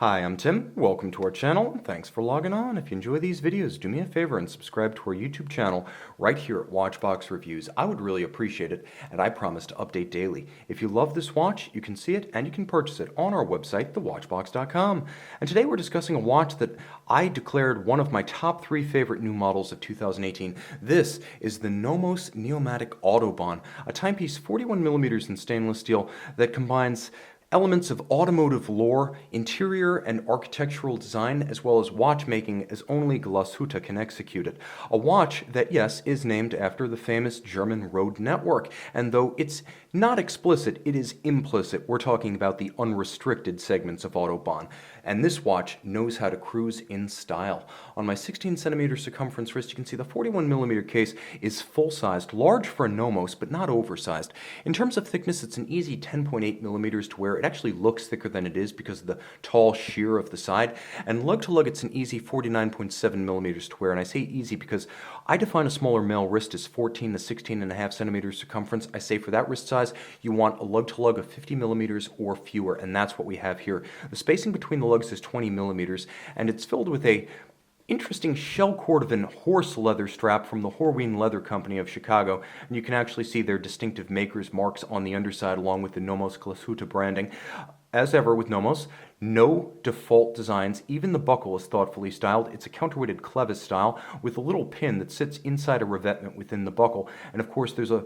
Hi, I'm Tim. Welcome to our channel, and thanks for logging on. If you enjoy these videos, do me a favor and subscribe to our YouTube channel right here at Watchbox Reviews. I would really appreciate it, and I promise to update daily. If you love this watch, you can see it and you can purchase it on our website, thewatchbox.com. And today we're discussing a watch that I declared one of my top 3 favorite new models of 2018. This is the Nomos Neomatik Autobahn, a timepiece 41mm in stainless steel that combines elements of automotive lore, interior and architectural design, as well as watchmaking as only Glashutte can execute it. A watch that, yes, is named after the famous German road network, and though it's not explicit, it is implicit. We're talking about the unrestricted segments of Autobahn, and this watch knows how to cruise in style. On my 16cm circumference wrist, you can see the 41mm case is full-sized, large for a Nomos, but not oversized. In terms of thickness, it's an easy 10.8mm to wear. It actually looks thicker than it is because of the tall shear of the side. And lug-to-lug, it's an easy 49.7mm to wear. And I say easy because I define a smaller male wrist as 14 to 16.5cm circumference. I say for that wrist size, you want a lug-to-lug of 50mm or fewer, and that's what we have here. The spacing between the lugs is 20mm, and it's filled with a interesting shell cordovan horse leather strap from the Horween Leather Company of Chicago, and you can actually see their distinctive maker's marks on the underside along with the Nomos Glashutte branding. As ever with Nomos, no default designs. Even the buckle is thoughtfully styled. It's a counterweighted clevis style with a little pin that sits inside a revetment within the buckle, and of course there's a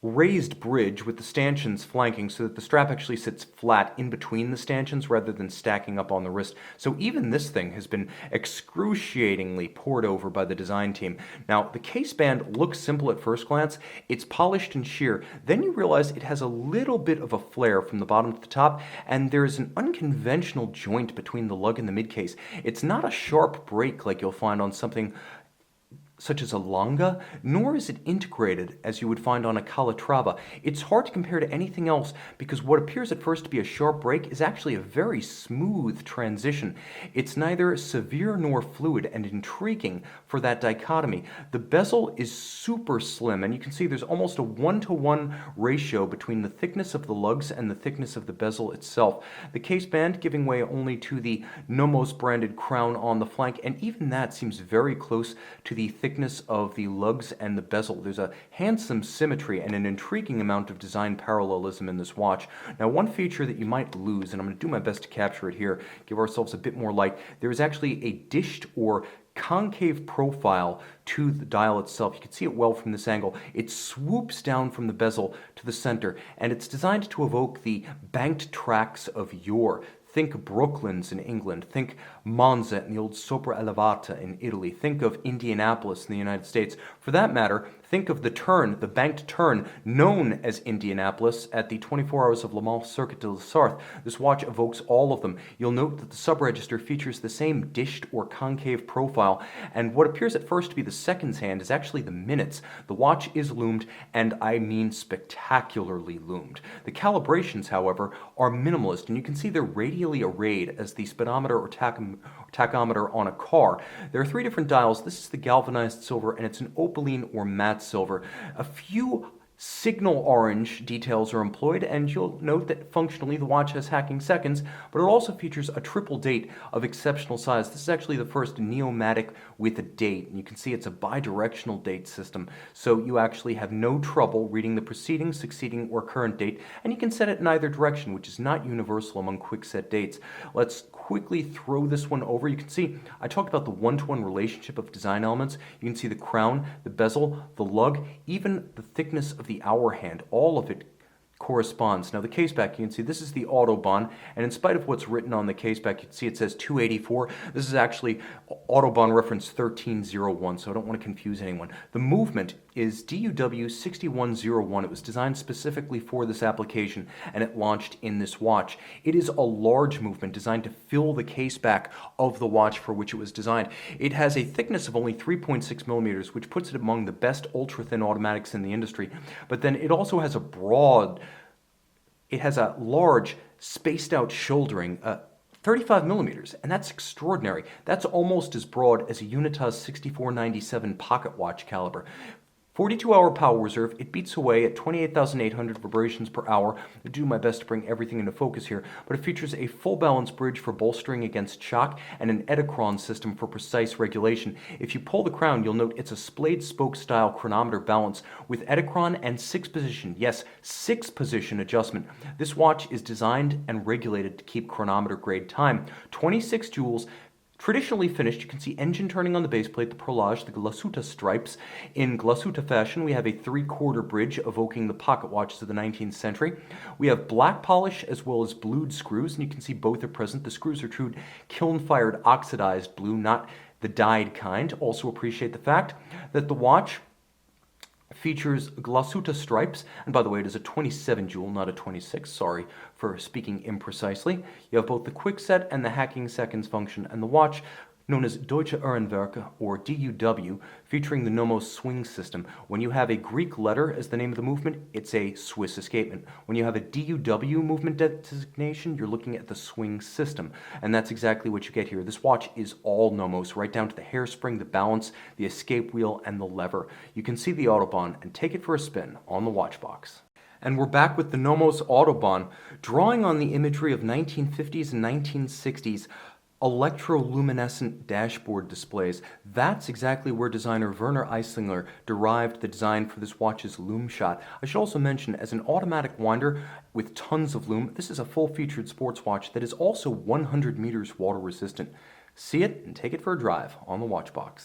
raised bridge with the stanchions flanking so that the strap actually sits flat in between the stanchions rather than stacking up on the wrist. So even this thing has been excruciatingly pored over by the design team. Now, the case band looks simple at first glance. It's polished and sheer. Then you realize it has a little bit of a flare from the bottom to the top, and there's an unconventional joint between the lug and the midcase. It's not a sharp break like you'll find on something such as a Longa, nor is it integrated as you would find on a Calatrava. It's hard to compare to anything else because what appears at first to be a sharp break is actually a very smooth transition. It's neither severe nor fluid and intriguing for that dichotomy. The bezel is super slim, and you can see there's almost a 1-to-1 ratio between the thickness of the lugs and the thickness of the bezel itself. The case band giving way only to the Nomos branded crown on the flank, and even that seems very close to the thickness of the lugs and the bezel. There's a handsome symmetry and an intriguing amount of design parallelism in this watch. Now, one feature that you might lose, and I'm going to do my best to capture it here, give ourselves a bit more light, there is actually a dished or concave profile to the dial itself. You can see it well from this angle. It swoops down from the bezel to the center, and it's designed to evoke the banked tracks of yore. Think Brooklands in England, think Monza and the old Sopra Elevata in Italy, think of Indianapolis in the United States. For that matter, think of the turn, the banked turn, known as Indianapolis at the 24 Hours of Le Mans Circuit de la Sarthe. This watch evokes all of them. You'll note that the subregister features the same dished or concave profile, and what appears at first to be the seconds hand is actually the minutes. The watch is loomed, and I mean spectacularly loomed. The calibrations, however, are minimalist, and you can see they're radially arrayed as the speedometer or tachometer on a car. There are 3 different dials. This is the galvanized silver, and it's an opaline or matte silver. A few signal orange details are employed, and you'll note that functionally the watch has hacking seconds, but it also features a triple date of exceptional size. This is actually the first Neomatic with a date, and you can see it's a bidirectional date system, so you actually have no trouble reading the preceding, succeeding, or current date, and you can set it in either direction, which is not universal among quick-set dates. Let's quickly throw this one over. You can see I talked about the 1-to-1 relationship of design elements. You can see the crown, the bezel, the lug, even the thickness of the hour hand. All of it corresponds. Now the case back, you can see this is the Autobahn, and in spite of what's written on the case back, you can see it says 284. This is actually Autobahn reference 1301, so I don't want to confuse anyone. The movement is DUW 6101. It was designed specifically for this application, and it launched in this watch. It is a large movement designed to fill the case back of the watch for which it was designed. It has a thickness of only 3.6mm, which puts it among the best ultra-thin automatics in the industry, but then it also has a large spaced out shouldering, 35mm, and that's extraordinary. That's almost as broad as a Unitas 6497 pocket watch caliber. 42-hour power reserve, it beats away at 28,800 vibrations per hour. I do my best to bring everything into focus here, but it features a full balance bridge for bolstering against shock and an Edicron system for precise regulation. If you pull the crown, you'll note it's a splayed spoke style chronometer balance with Edicron and 6-position, yes, 6-position adjustment. This watch is designed and regulated to keep chronometer grade time. 26 joules. Traditionally finished, you can see engine turning on the base plate, the perlage, the Glashutte stripes. In Glashutte fashion, we have a 3/4 bridge evoking the pocket watches of the 19th century. We have black polish as well as blued screws, and you can see both are present. The screws are true kiln-fired oxidized blue, not the dyed kind. Also appreciate the fact that the watch features Glashutte stripes, and by the way, it is a 27 joule, not a 26, sorry for speaking imprecisely. You have both the quick set and the hacking seconds function, and the watch, known as Deutsche Uhrenwerke, or DUW, featuring the Nomos swing system. When you have a Greek letter as the name of the movement, it's a Swiss escapement. When you have a DUW movement designation, you're looking at the swing system, and that's exactly what you get here. This watch is all Nomos, right down to the hairspring, the balance, the escape wheel, and the lever. You can see the Autobahn and take it for a spin on the watch box. And we're back with the Nomos Autobahn, drawing on the imagery of 1950s and 1960s electroluminescent dashboard displays. That's exactly where designer Werner Eislinger derived the design for this watch's lume shot. I should also mention, as an automatic winder with tons of lume, this is a full-featured sports watch that is also 100 meters water resistant. See it and take it for a drive on the watch box.